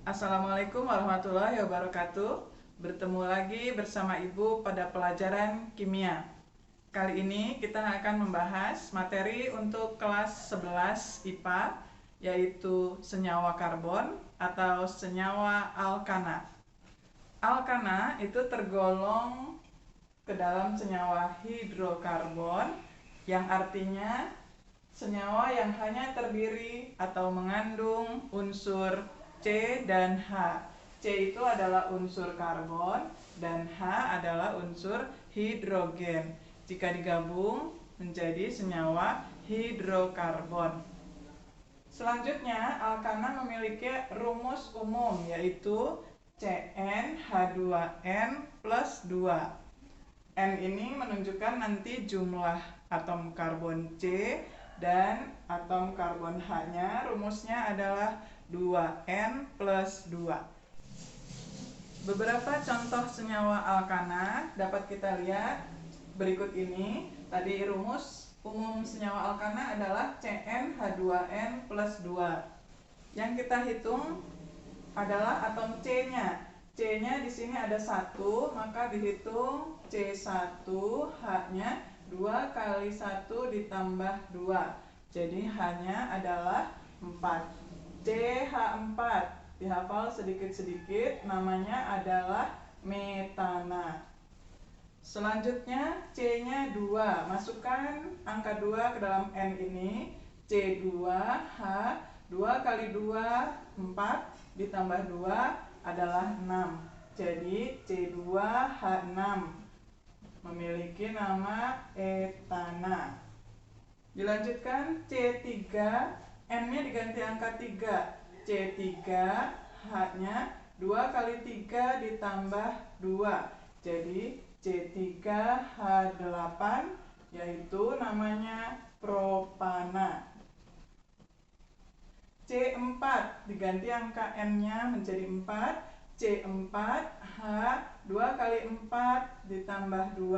Assalamualaikum warahmatullahi wabarakatuh. Bertemu lagi bersama Ibu pada pelajaran kimia. Kali ini kita akan membahas materi untuk kelas 11 IPA, yaitu senyawa karbon atau senyawa alkana. Alkana itu tergolong ke dalam senyawa hidrokarbon, yang artinya senyawa yang hanya terdiri atau mengandung unsur C dan H. C itu adalah unsur karbon dan H adalah unsur hidrogen. Jika digabung menjadi senyawa hidrokarbon. Selanjutnya, alkana memiliki rumus umum, yaitu CnH2n plus 2. N ini menunjukkan nanti jumlah atom karbon C dan atom karbon H-nya. Rumusnya adalah 2n plus 2. Beberapa contoh senyawa alkana dapat kita lihat berikut ini. Tadi rumus umum senyawa alkana adalah CnH2n plus 2. Yang kita hitung adalah atom C-nya. C-nya di sini ada 1, maka dihitung C1, H-nya 2 kali 1 ditambah 2. Jadi H-nya adalah 4. CH4 dihafal sedikit-sedikit, namanya adalah metana. Selanjutnya C-nya 2, masukkan angka 2 ke dalam N ini. C2H, 2 kali 2, 4, ditambah 2 adalah 6. Jadi C2H6 memiliki nama etana. Dilanjutkan C3, N-nya diganti angka 3. C3, H-nya 2 kali 3 ditambah 2. Jadi C3H8, yaitu namanya propana. C4 diganti angka N-nya menjadi 4. C4H, 2 kali 4 ditambah 2,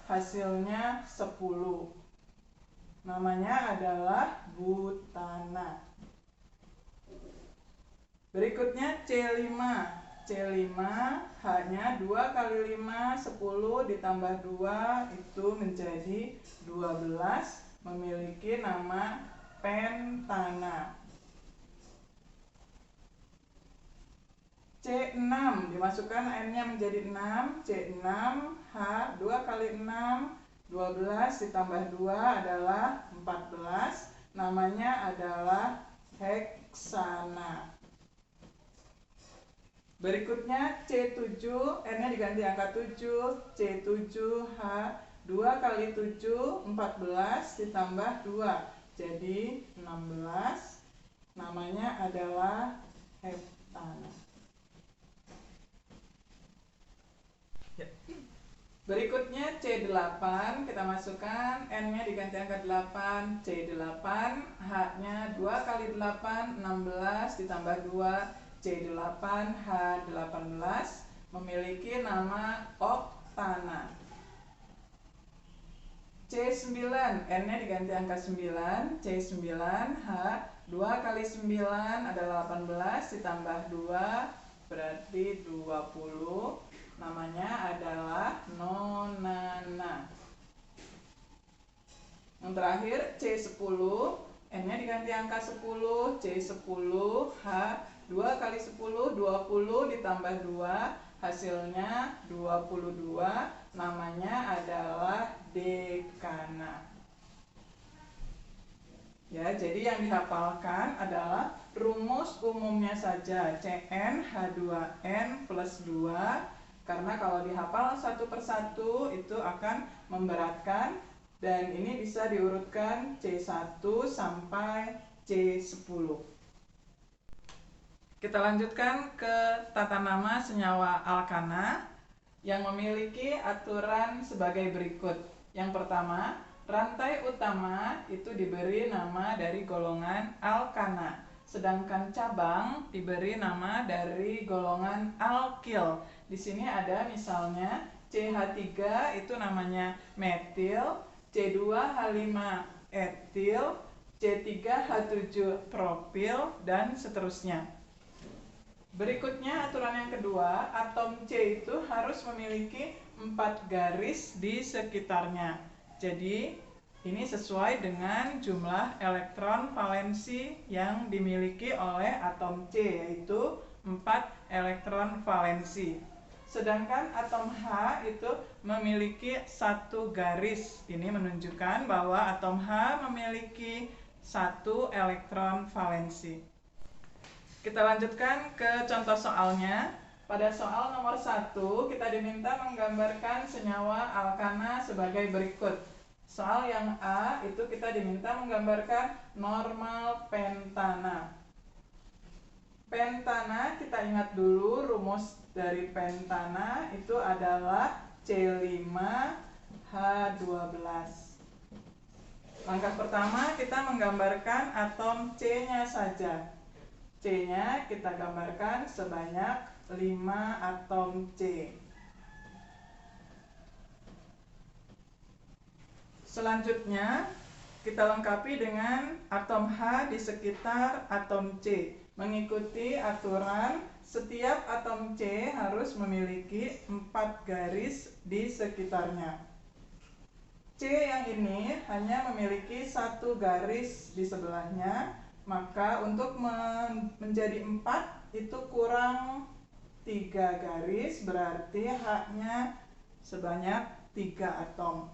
hasilnya 10. Namanya adalah butana. Berikutnya C5. C5, H-nya 2 kali 5, 10 ditambah 2, itu menjadi 12, memiliki nama pentana. C6, dimasukkan N-nya menjadi 6. C6H, 2 kali 6, 12 ditambah 2 adalah 14. Namanya adalah heksana. Berikutnya C7, N-nya diganti angka 7. C7H, 2 kali 7, 14 ditambah 2. Jadi 16. Namanya adalah heptana. Berikutnya C8, kita masukkan N-nya diganti angka 8. C8, H-nya 2 kali 8, 16 ditambah 2. C8H18 memiliki nama oktana. C9, N-nya diganti angka 9. C9H, 2 kali 9 adalah 18 ditambah 2 berarti 20. Namanya adalah nonana. Yang terakhir C10, N-nya diganti angka 10. C10H, 2 kali 10, 20 ditambah 2, hasilnya 22. Namanya adalah dekana. Ya, jadi yang dihafalkan adalah rumus umumnya saja, CnH2n plus 2. Karena kalau dihafal satu persatu itu akan memberatkan, dan ini bisa diurutkan C1 sampai C10. Kita lanjutkan ke tata nama senyawa alkana yang memiliki aturan sebagai berikut. Yang pertama, rantai utama itu diberi nama dari golongan alkana, sedangkan cabang diberi nama dari golongan alkil. Di sini ada misalnya CH3 itu namanya metil, C2H5 etil, C3H7 propil, dan seterusnya. Berikutnya aturan yang kedua, atom C itu harus memiliki 4 garis di sekitarnya. Jadi ini sesuai dengan jumlah elektron valensi yang dimiliki oleh atom C, yaitu 4 elektron valensi. Sedangkan atom H itu memiliki 1 garis. Ini menunjukkan bahwa atom H memiliki 1 elektron valensi. Kita lanjutkan ke contoh soalnya. Pada soal nomor 1, kita diminta menggambarkan senyawa alkana sebagai berikut. Soal yang A itu kita diminta menggambarkan normal pentana. Pentana, kita ingat dulu rumus dari pentana itu adalah C5H12. Langkah pertama kita menggambarkan atom C-nya saja. C-nya kita gambarkan sebanyak 5 atom C. Selanjutnya kita lengkapi dengan atom H di sekitar atom C. Mengikuti aturan, setiap atom C harus memiliki 4 garis di sekitarnya. C yang ini hanya memiliki 1 garis di sebelahnya, maka untuk menjadi 4 itu kurang 3 garis, berarti H-nya sebanyak 3 atom.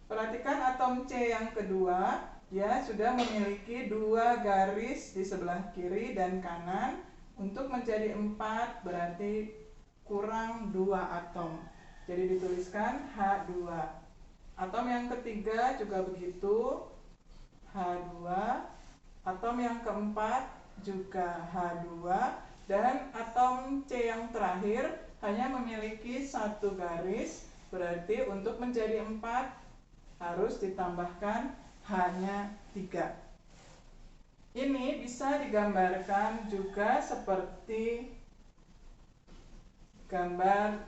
Perhatikan atom C yang kedua, dia sudah memiliki 2 garis di sebelah kiri dan kanan. Untuk menjadi 4 berarti kurang 2 atom. Jadi dituliskan H2. Atom yang ketiga juga begitu, H2. Atom yang keempat juga H2. Dan atom C yang terakhir hanya memiliki 1 garis, berarti untuk menjadi 4 harus ditambahkan H-nya 3. Ini bisa digambarkan juga seperti gambar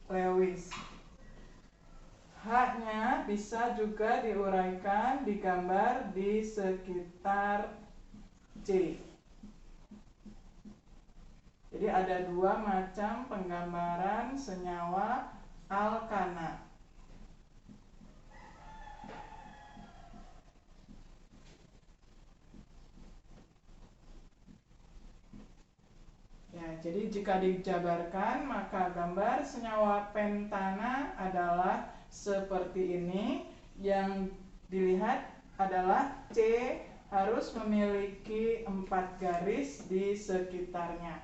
Lewis. H-nya bisa juga diuraikan digambar di sekitar C. Jadi ada 2 macam penggambaran senyawa alkana. Ya, jadi jika dijabarkan maka gambar senyawa pentana adalah seperti ini. Yang dilihat adalah C harus memiliki 4 garis di sekitarnya.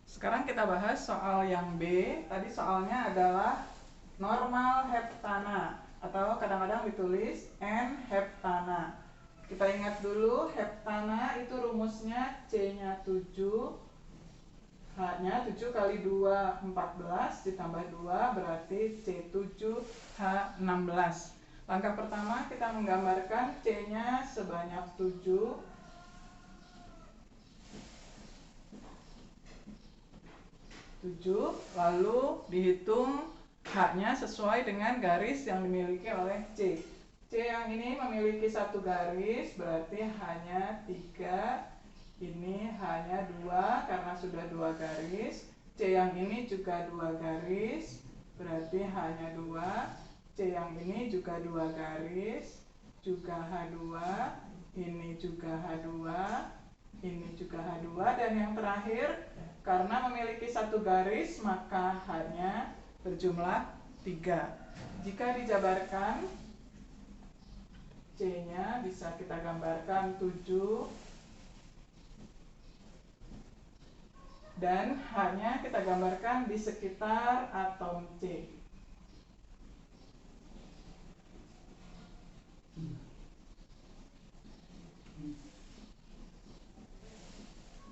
Sekarang kita bahas soal yang B. Tadi soalnya adalah normal heptana atau kadang-kadang ditulis N-heptana. Kita ingat dulu, heptana itu rumusnya C-nya 7, H-nya 7 kali 2, 14, ditambah 2 berarti C7H16. Langkah pertama kita menggambarkan C-nya sebanyak 7. Lalu dihitung H-nya sesuai dengan garis yang dimiliki oleh C. C yang ini memiliki 1 garis, berarti H-nya 3. Ini H-nya 2 karena sudah 2 garis. C yang ini juga 2 garis, berarti H-nya 2. C yang ini juga 2 garis, juga H2. Ini juga H2. Ini juga H2. Dan yang terakhir, karena memiliki 1 garis, maka H-nya berjumlah 3. Jika dijabarkan, C-nya bisa kita gambarkan 7 dan H-nya kita gambarkan di sekitar atom C.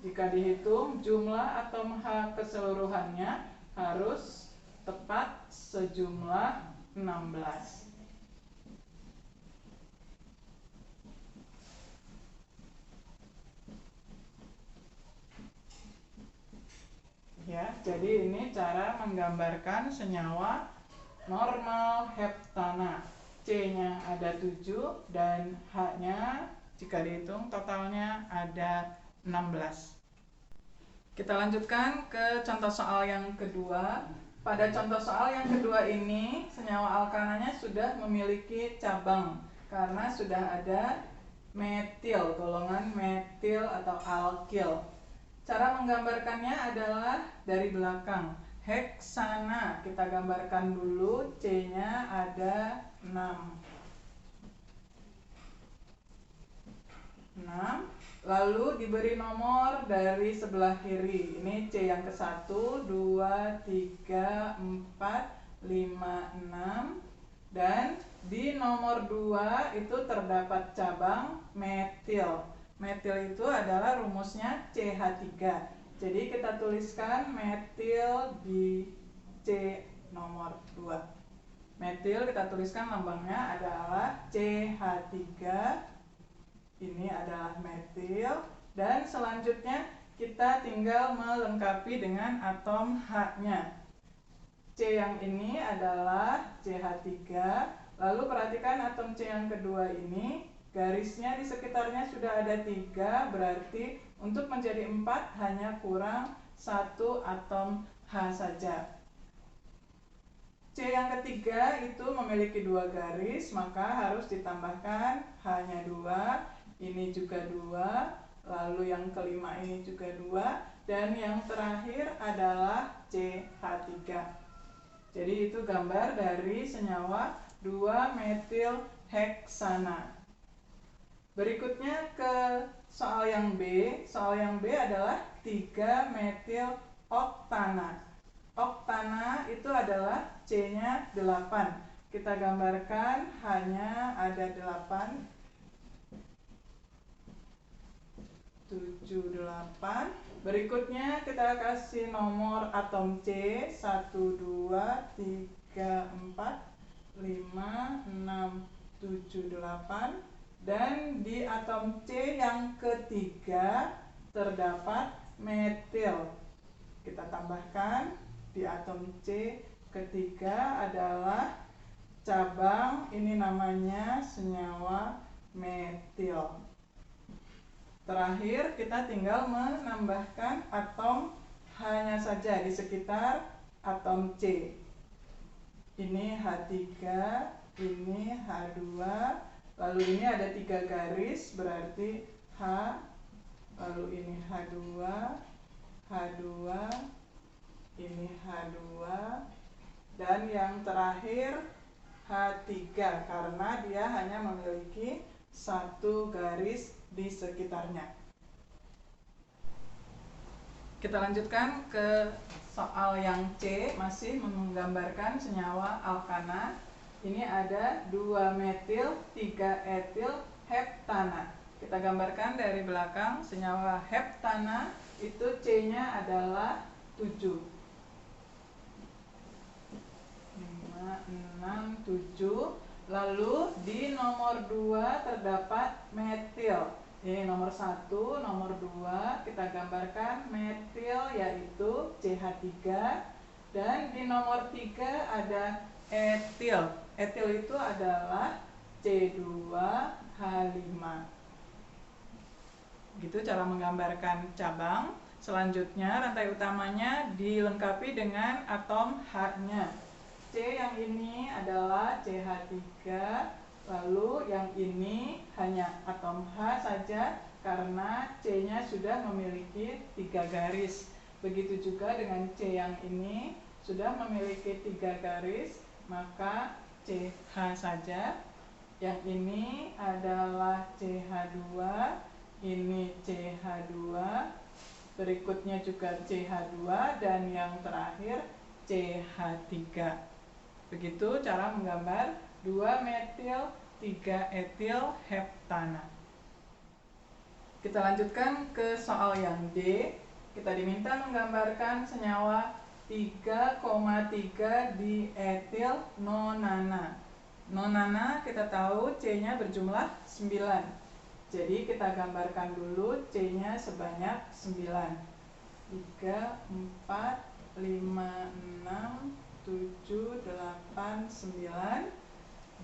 Jika dihitung jumlah atom H keseluruhannya harus tepat sejumlah 16. Ya, jadi ini cara menggambarkan senyawa normal heptana. C-nya ada 7 dan H-nya jika dihitung totalnya ada 16. Kita lanjutkan ke contoh soal yang kedua. Pada contoh soal yang kedua ini, senyawa alkananya sudah memiliki cabang karena sudah ada metil, golongan metil atau alkil. Cara menggambarkannya adalah dari belakang. Heksana, kita gambarkan dulu, C-nya ada 6. Lalu diberi nomor dari sebelah kiri. Ini C yang ke-1, 2, 3, 4, 5, 6. Dan di nomor 2 itu terdapat cabang metil. Metil itu adalah rumusnya CH3. Jadi kita tuliskan metil di C nomor 2. Metil kita tuliskan lambangnya adalah CH3. Ini adalah metil. Dan selanjutnya kita tinggal melengkapi dengan atom H-nya. C yang ini adalah CH3. Lalu perhatikan atom C yang kedua ini, garisnya di sekitarnya sudah ada 3, berarti untuk menjadi 4 hanya kurang 1 atom H saja. C yang ketiga itu memiliki 2 garis, maka harus ditambahkan H-nya 2, ini juga 2, lalu yang kelima ini juga 2, dan yang terakhir adalah CH3. Jadi itu gambar dari senyawa 2-metil heksana. Berikutnya ke soal yang B. Soal yang B adalah 3-metil oktana. Oktana itu adalah C-nya 8. Kita gambarkan hanya ada 8. 7, 8. Berikutnya kita kasih nomor atom C 1, 2, 3, 4, 5, 6, 7, 8. Dan di atom C yang ketiga terdapat metil. Kita tambahkan di atom C ketiga adalah cabang, ini namanya senyawa metil. Terakhir kita tinggal menambahkan atom H-nya saja di sekitar atom C. Ini H3, ini H2, lalu ini ada 3 garis berarti H, lalu ini H2, H2, ini H2, dan yang terakhir H3 karena dia hanya memiliki 1 garis di sekitarnya. Kita lanjutkan ke soal yang C, masih menggambarkan senyawa alkana. Ini ada 2-metil 3-etil heptana. Kita gambarkan dari belakang, senyawa heptana itu C-nya adalah 7. 5, 6, 7. Lalu di nomor 2 terdapat metil. Ini nomor 1, nomor 2 kita gambarkan metil yaitu CH3. Dan di nomor 3 ada etil. Etil itu adalah C2H5. Gitu cara menggambarkan cabang. Selanjutnya rantai utamanya dilengkapi dengan atom H-nya. C yang ini adalah CH3, lalu yang ini hanya atom H saja karena C-nya sudah memiliki 3 garis. Begitu juga dengan C yang ini sudah memiliki 3 garis, maka CH saja. Yang ini adalah CH2, ini CH2, berikutnya juga CH2, dan yang terakhir CH3. Begitu cara menggambar 2-metil 3-etil heptana. Kita lanjutkan ke soal yang D. Kita diminta menggambarkan senyawa 3,3 dietil nonana. Nonana kita tahu C-nya berjumlah 9. Jadi kita gambarkan dulu C-nya sebanyak 9. 3, 4, 5, 6, 7, 8, 9.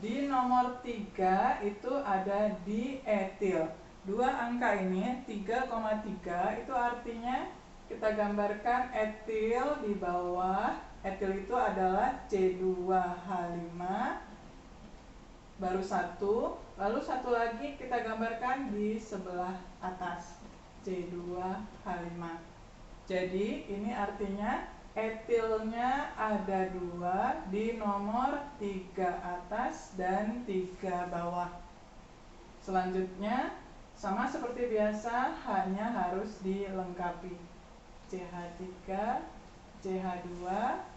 Di nomor 3 itu ada dietil. Dua angka ini 3,3 itu artinya kita gambarkan etil di bawah. Etil itu adalah C2H5 baru satu, lalu satu lagi kita gambarkan di sebelah atas C2H5. Jadi ini artinya etilnya ada 2 di nomor 3 atas dan 3 bawah. Selanjutnya sama seperti biasa, hanya harus dilengkapi. CH3, CH2.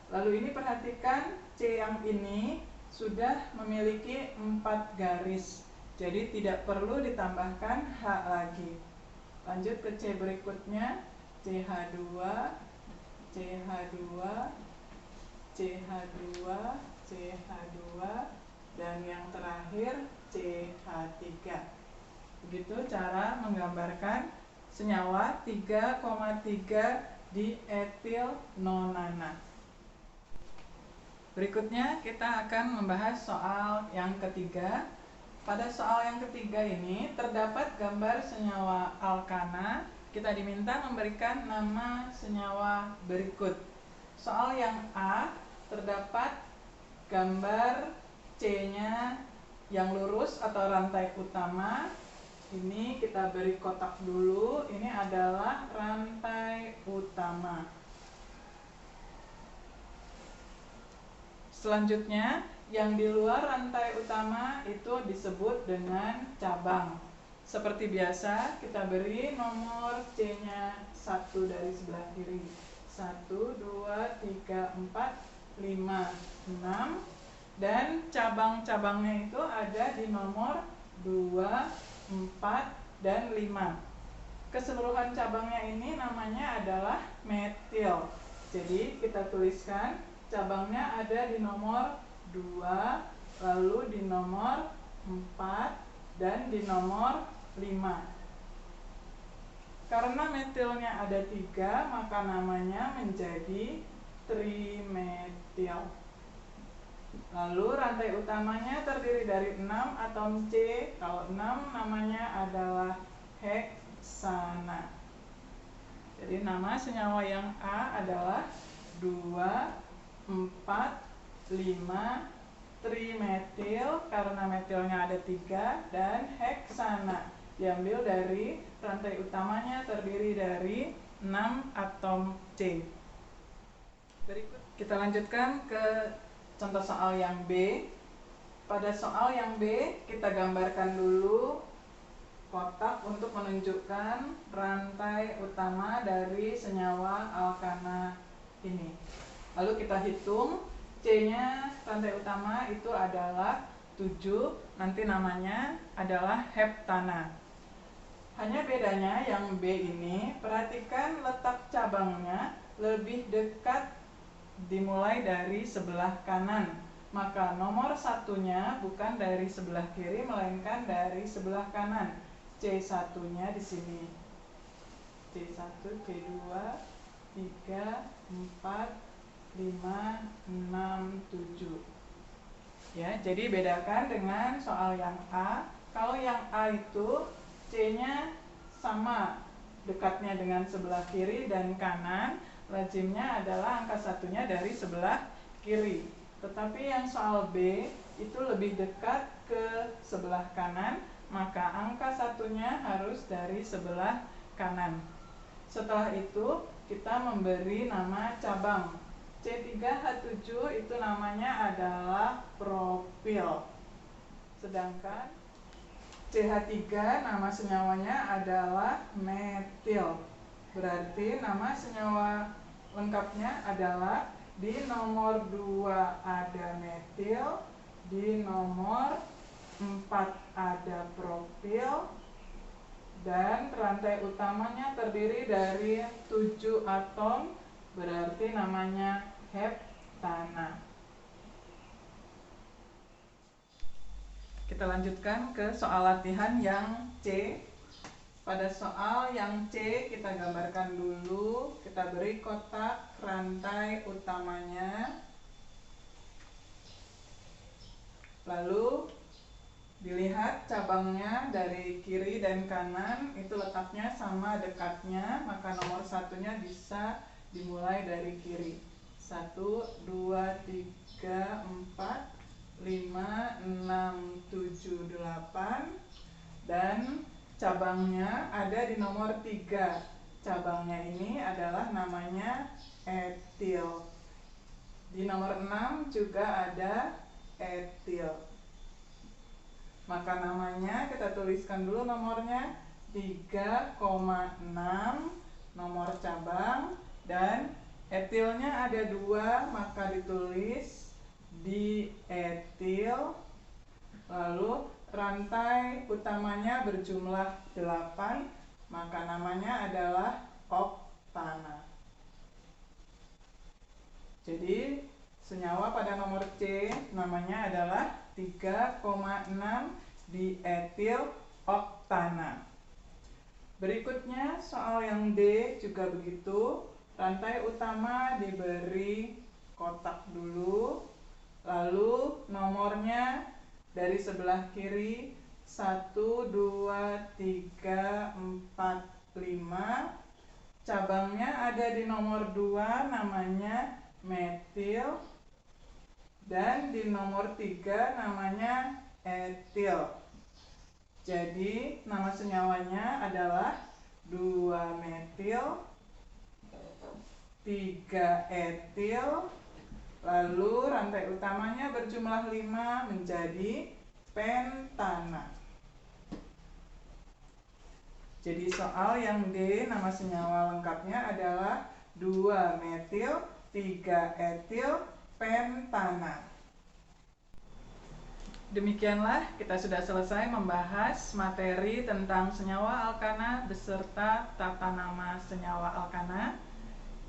Lalu ini perhatikan C yang ini sudah memiliki 4 garis. Jadi tidak perlu ditambahkan H lagi. Lanjut ke C berikutnya, CH2, CH2, CH2, CH2, dan yang terakhir CH3. Begitu cara menggambarkan senyawa 3,3 dietil nonana. Berikutnya kita akan membahas soal yang ketiga. Pada soal yang ketiga ini terdapat gambar senyawa alkana. Kita diminta memberikan nama senyawa berikut. Soal yang A terdapat gambar C-nya yang lurus atau rantai utama. Ini kita beri kotak dulu. Ini adalah rantai utama. Selanjutnya, yang di luar rantai utama itu disebut dengan cabang. Seperti biasa, kita beri nomor C-nya 1 dari sebelah kiri. 1, 2, 3, 4, 5, 6. Dan cabang-cabangnya itu ada di nomor 2, 4, dan 5. Keseluruhan cabangnya ini namanya adalah metil. Jadi kita tuliskan cabangnya ada di nomor 2, lalu di nomor 4, dan di nomor 5. Karena metilnya ada 3, maka namanya menjadi trimetil. Lalu rantai utamanya terdiri dari 6 atom C. Kalau 6 namanya adalah heksana. Jadi nama senyawa yang A adalah 2, 4, 5 trimetil karena metilnya ada 3, dan heksana diambil dari rantai utamanya terdiri dari 6 atom C. Berikut kita lanjutkan ke contoh soal yang B. Pada soal yang B kita gambarkan dulu kotak untuk menunjukkan rantai utama dari senyawa alkana ini. Lalu kita hitung C-nya rantai utama itu adalah 7, nanti namanya adalah heptana. Hanya bedanya yang B ini, perhatikan letak cabangnya lebih dekat dimulai dari sebelah kanan. Maka nomor satunya bukan dari sebelah kiri melainkan dari sebelah kanan. C1-nya di sini. C1, C2, 3, 4, 5, 6, 7. Ya, jadi bedakan dengan soal yang A. Kalau yang A itu C-nya sama dekatnya dengan sebelah kiri dan kanan, lazimnya adalah angka satunya dari sebelah kiri. Tetapi yang soal B itu lebih dekat ke sebelah kanan, maka angka satunya harus dari sebelah kanan. Setelah itu kita memberi nama cabang. C3H7 itu namanya adalah propil. Sedangkan CH3 nama senyawanya adalah metil. Berarti nama senyawa lengkapnya adalah di nomor 2 ada metil, di nomor 4 ada propil, dan rantai utamanya terdiri dari 7 atom, berarti namanya heptana. Kita lanjutkan ke soal latihan yang C. Pada soal yang C kita gambarkan dulu, kita beri kotak rantai utamanya. Lalu dilihat cabangnya dari kiri dan kanan itu letaknya sama dekatnya, maka nomor satunya bisa dimulai dari kiri. 1, 2, 3, 4, 5, 6, 7, 8. Dan cabangnya ada di nomor 3. Cabangnya ini adalah namanya etil. Di nomor 6 juga ada etil. Maka namanya kita tuliskan dulu nomornya 3,6 nomor cabang, dan etilnya ada 2, maka ditulis di etil. Lalu rantai utamanya berjumlah 8, maka namanya adalah oktana. Jadi senyawa pada nomor C namanya adalah 3,6 dietil oktana. Berikutnya soal yang D juga begitu. Rantai utama diberi kotak dulu, lalu nomornya dari sebelah kiri 1, 2, 3, 4, 5. Cabangnya ada di nomor 2, namanya metil, dan di nomor 3 namanya etil. Jadi nama senyawanya adalah 2 metil, 3 etil, lalu rantai utamanya berjumlah 5 menjadi pentana. Jadi soal yang D nama senyawa lengkapnya adalah 2 metil, 3 etil, pentana. Demikianlah kita sudah selesai membahas materi tentang senyawa alkana beserta tata nama senyawa alkana.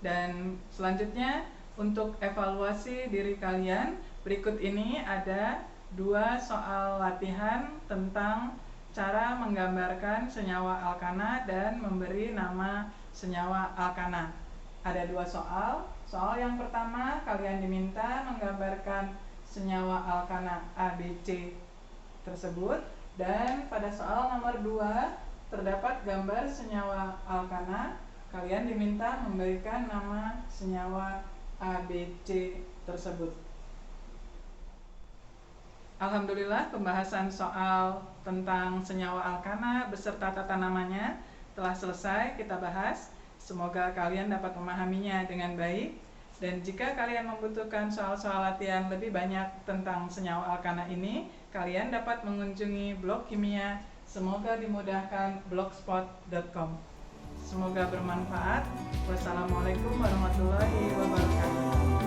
Dan selanjutnya untuk evaluasi diri kalian, berikut ini ada 2 soal latihan tentang cara menggambarkan senyawa alkana dan memberi nama senyawa alkana. Ada 2 soal. Soal yang pertama, kalian diminta menggambarkan senyawa alkana ABC tersebut, dan pada soal nomor 2 terdapat gambar senyawa alkana. Kalian diminta memberikan nama senyawa ABC tersebut. Alhamdulillah, pembahasan soal tentang senyawa alkana beserta tata namanya telah selesai kita bahas. Semoga kalian dapat memahaminya dengan baik. Dan jika kalian membutuhkan soal-soal latihan lebih banyak tentang senyawa alkana ini, kalian dapat mengunjungi blog kimia Semoga Dimudahkan blogspot.com. Semoga bermanfaat. Wassalamualaikum warahmatullahi wabarakatuh.